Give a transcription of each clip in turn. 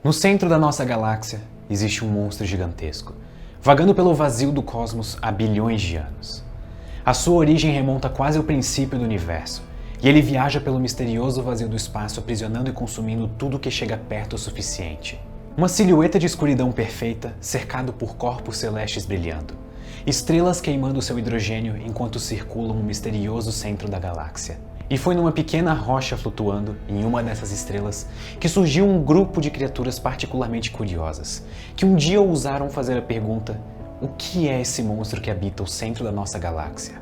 No centro da nossa galáxia existe um monstro gigantesco, vagando pelo vazio do cosmos há bilhões de anos. A sua origem remonta quase ao princípio do universo, e ele viaja pelo misterioso vazio do espaço, aprisionando e consumindo tudo que chega perto o suficiente. Uma silhueta de escuridão perfeita, cercado por corpos celestes brilhando, estrelas queimando seu hidrogênio enquanto circulam no misterioso centro da galáxia. E foi numa pequena rocha flutuando em uma dessas estrelas que surgiu um grupo de criaturas particularmente curiosas, que um dia ousaram fazer a pergunta: o que é esse monstro que habita o centro da nossa galáxia?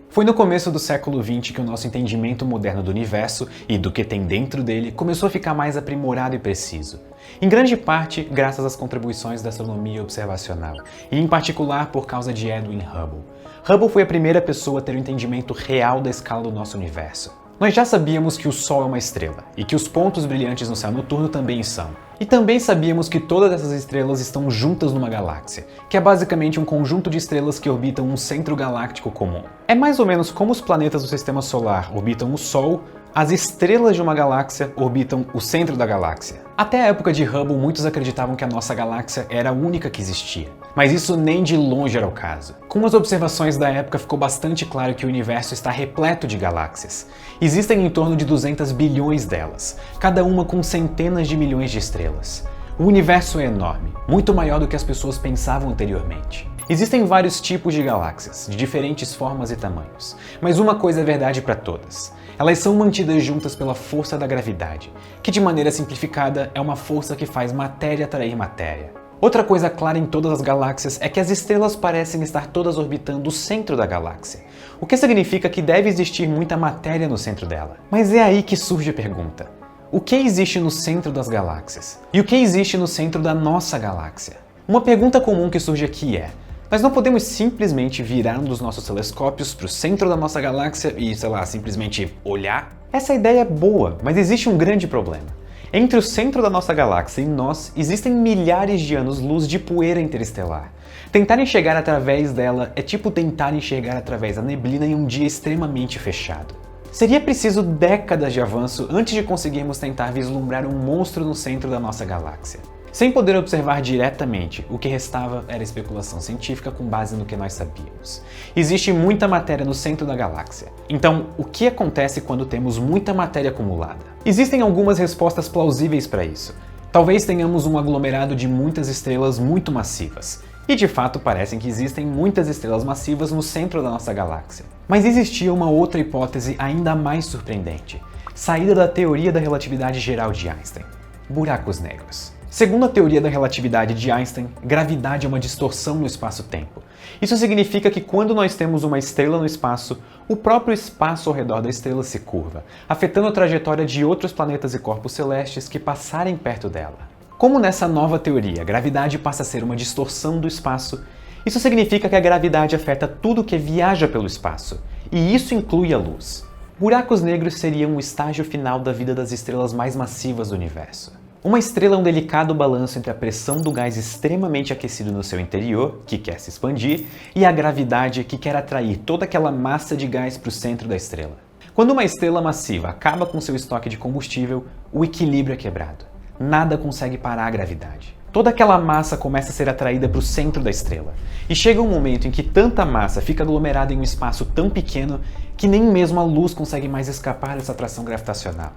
Foi no começo do século XX que o nosso entendimento moderno do universo e do que tem dentro dele começou a ficar mais aprimorado e preciso. Em grande parte, graças às contribuições da astronomia observacional, e em particular por causa de Edwin Hubble. Hubble foi a primeira pessoa a ter um entendimento real da escala do nosso universo. Nós já sabíamos que o Sol é uma estrela, e que os pontos brilhantes no céu noturno também são. E também sabíamos que todas essas estrelas estão juntas numa galáxia, que é basicamente um conjunto de estrelas que orbitam um centro galáctico comum. É mais ou menos como os planetas do Sistema Solar orbitam o Sol, as estrelas de uma galáxia orbitam o centro da galáxia. Até a época de Hubble, muitos acreditavam que a nossa galáxia era a única que existia. Mas isso nem de longe era o caso. Com as observações da época, ficou bastante claro que o universo está repleto de galáxias. Existem em torno de 200 bilhões delas, cada uma com centenas de milhões de estrelas. O universo é enorme, muito maior do que as pessoas pensavam anteriormente. Existem vários tipos de galáxias, de diferentes formas e tamanhos. Mas uma coisa é verdade para todas. Elas são mantidas juntas pela força da gravidade, que de maneira simplificada é uma força que faz matéria atrair matéria. Outra coisa clara em todas as galáxias é que as estrelas parecem estar todas orbitando o centro da galáxia, o que significa que deve existir muita matéria no centro dela. Mas é aí que surge a pergunta: o que existe no centro das galáxias? E o que existe no centro da nossa galáxia? Uma pergunta comum que surge aqui é: nós não podemos simplesmente virar um dos nossos telescópios para o centro da nossa galáxia e, simplesmente olhar? Essa ideia é boa, mas existe um grande problema. Entre o centro da nossa galáxia e nós, existem milhares de anos-luz de poeira interestelar. Tentar enxergar através dela é tipo tentar enxergar através da neblina em um dia extremamente fechado. Seria preciso décadas de avanço antes de conseguirmos tentar vislumbrar um monstro no centro da nossa galáxia. Sem poder observar diretamente, o que restava era especulação científica com base no que nós sabíamos. Existe muita matéria no centro da galáxia. Então, o que acontece quando temos muita matéria acumulada? Existem algumas respostas plausíveis para isso. Talvez tenhamos um aglomerado de muitas estrelas muito massivas. E de fato parecem que existem muitas estrelas massivas no centro da nossa galáxia. Mas existia uma outra hipótese ainda mais surpreendente, saída da teoria da relatividade geral de Einstein: buracos negros. Segundo a teoria da relatividade de Einstein, gravidade é uma distorção no espaço-tempo. Isso significa que quando nós temos uma estrela no espaço, o próprio espaço ao redor da estrela se curva, afetando a trajetória de outros planetas e corpos celestes que passarem perto dela. Como nessa nova teoria a gravidade passa a ser uma distorção do espaço, isso significa que a gravidade afeta tudo que viaja pelo espaço, e isso inclui a luz. Buracos negros seriam o estágio final da vida das estrelas mais massivas do universo. Uma estrela é um delicado balanço entre a pressão do gás extremamente aquecido no seu interior, que quer se expandir, e a gravidade, que quer atrair toda aquela massa de gás para o centro da estrela. Quando uma estrela massiva acaba com seu estoque de combustível, o equilíbrio é quebrado. Nada consegue parar a gravidade. Toda aquela massa começa a ser atraída para o centro da estrela. E chega um momento em que tanta massa fica aglomerada em um espaço tão pequeno que nem mesmo a luz consegue mais escapar dessa atração gravitacional.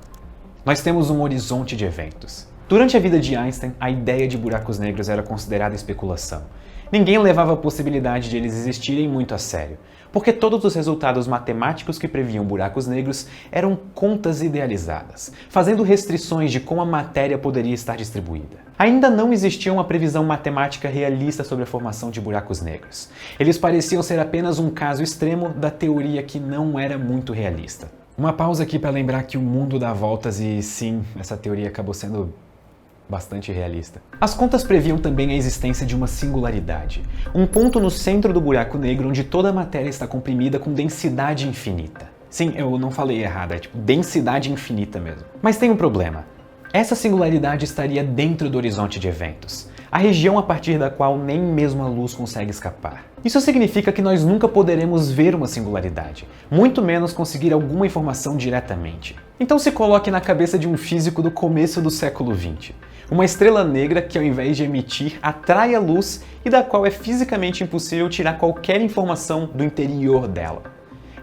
Nós temos um horizonte de eventos. Durante a vida de Einstein, a ideia de buracos negros era considerada especulação. Ninguém levava a possibilidade de eles existirem muito a sério, porque todos os resultados matemáticos que previam buracos negros eram contas idealizadas, fazendo restrições de como a matéria poderia estar distribuída. Ainda não existia uma previsão matemática realista sobre a formação de buracos negros. Eles pareciam ser apenas um caso extremo da teoria que não era muito realista. Uma pausa aqui para lembrar que o mundo dá voltas e sim, essa teoria acabou sendo bastante realista. As contas previam também a existência de uma singularidade, um ponto no centro do buraco negro onde toda a matéria está comprimida com densidade infinita. Sim, eu não falei errado, é tipo densidade infinita mesmo. Mas tem um problema. Essa singularidade estaria dentro do horizonte de eventos. a região a partir da qual nem mesmo a luz consegue escapar. Isso significa que nós nunca poderemos ver uma singularidade, muito menos conseguir alguma informação diretamente. Então se coloque na cabeça de um físico do começo do século XX. Uma estrela negra que, ao invés de emitir, atrai a luz e da qual é fisicamente impossível tirar qualquer informação do interior dela.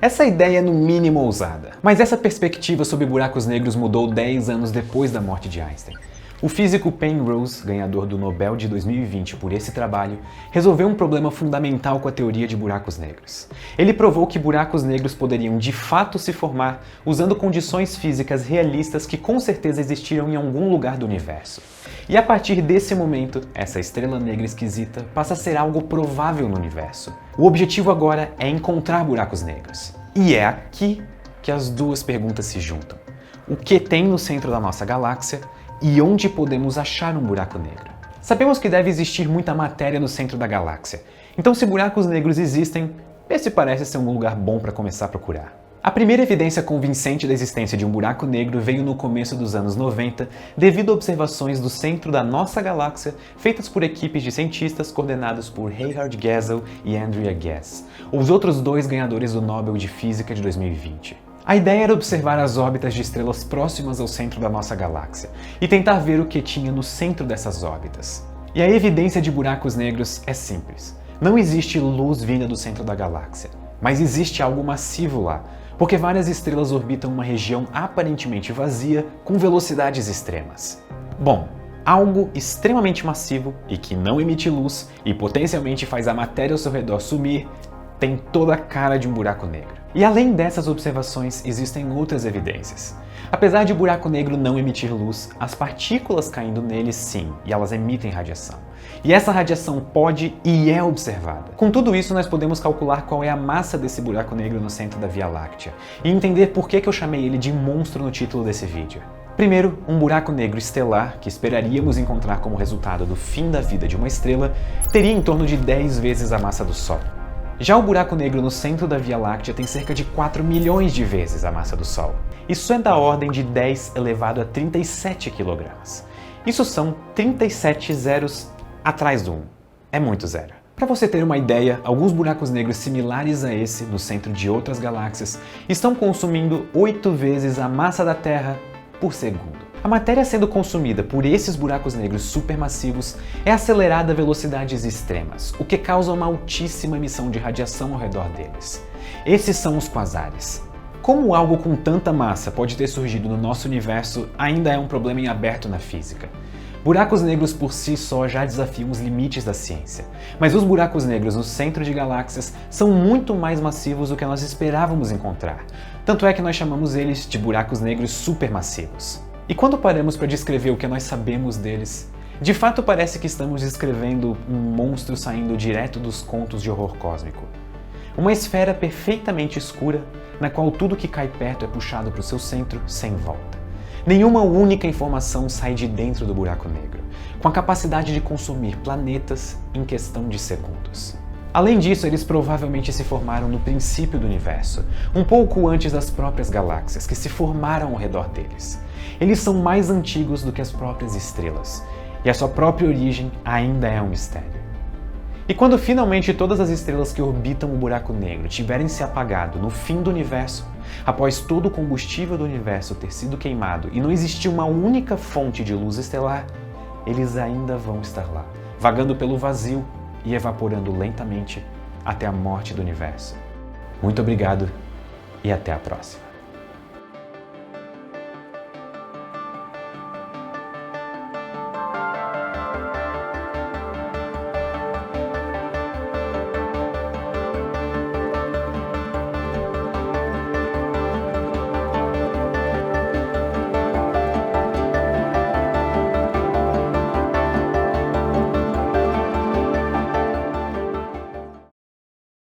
Essa ideia é no mínimo ousada, mas essa perspectiva sobre buracos negros mudou 10 anos depois da morte de Einstein. O físico Penrose, ganhador do Nobel de 2020 por esse trabalho, resolveu um problema fundamental com a teoria de buracos negros. Ele provou que buracos negros poderiam de fato se formar usando condições físicas realistas que com certeza existiram em algum lugar do universo. E a partir desse momento, essa estrela negra esquisita passa a ser algo provável no universo. O objetivo agora é encontrar buracos negros. E é aqui que as duas perguntas se juntam. O que tem no centro da nossa galáxia e onde podemos achar um buraco negro? Sabemos que deve existir muita matéria no centro da galáxia, então se buracos negros existem, esse parece ser um lugar bom para começar a procurar. A primeira evidência convincente da existência de um buraco negro veio no começo dos anos 90, devido a observações do centro da nossa galáxia feitas por equipes de cientistas coordenados por Heinrich Gersel e Andrea Ghez, os outros dois ganhadores do Nobel de Física de 2020. A ideia era observar as órbitas de estrelas próximas ao centro da nossa galáxia e tentar ver o que tinha no centro dessas órbitas. E a evidência de buracos negros é simples. Não existe luz vinda do centro da galáxia, mas existe algo massivo lá, porque várias estrelas orbitam uma região aparentemente vazia com velocidades extremas. Bom, algo extremamente massivo e que não emite luz e potencialmente faz a matéria ao seu redor sumir tem toda a cara de um buraco negro. E além dessas observações, existem outras evidências. Apesar de o buraco negro não emitir luz, as partículas caindo nele sim, e elas emitem radiação. E essa radiação pode e é observada. Com tudo isso, nós podemos calcular qual é a massa desse buraco negro no centro da Via Láctea, e entender por que eu chamei ele de monstro no título desse vídeo. Primeiro, um buraco negro estelar, que esperaríamos encontrar como resultado do fim da vida de uma estrela, teria em torno de 10 vezes a massa do Sol. Já o buraco negro no centro da Via Láctea tem cerca de 4 milhões de vezes a massa do Sol. Isso é da ordem de 10 elevado a 37 kg. Isso são 37 zeros atrás do 1. É muito zero. Para você ter uma ideia, alguns buracos negros similares a esse, no centro de outras galáxias, estão consumindo 8 vezes a massa da Terra por segundo. A matéria sendo consumida por esses buracos negros supermassivos é acelerada a velocidades extremas, o que causa uma altíssima emissão de radiação ao redor deles. Esses são os quasares. Como algo com tanta massa pode ter surgido no nosso universo ainda é um problema em aberto na física. Buracos negros por si só já desafiam os limites da ciência, mas os buracos negros no centro de galáxias são muito mais massivos do que nós esperávamos encontrar. Tanto é que nós chamamos eles de buracos negros supermassivos. E quando paramos para descrever o que nós sabemos deles, de fato parece que estamos descrevendo um monstro saindo direto dos contos de horror cósmico. Uma esfera perfeitamente escura, na qual tudo que cai perto é puxado para o seu centro sem volta. Nenhuma única informação sai de dentro do buraco negro, com a capacidade de consumir planetas em questão de segundos. Além disso, eles provavelmente se formaram no princípio do universo, um pouco antes das próprias galáxias, que se formaram ao redor deles. Eles são mais antigos do que as próprias estrelas, e a sua própria origem ainda é um mistério. E quando finalmente todas as estrelas que orbitam o buraco negro tiverem se apagado no fim do universo, após todo o combustível do universo ter sido queimado e não existir uma única fonte de luz estelar, eles ainda vão estar lá, vagando pelo vazio e evaporando lentamente até a morte do universo. Muito obrigado e até a próxima.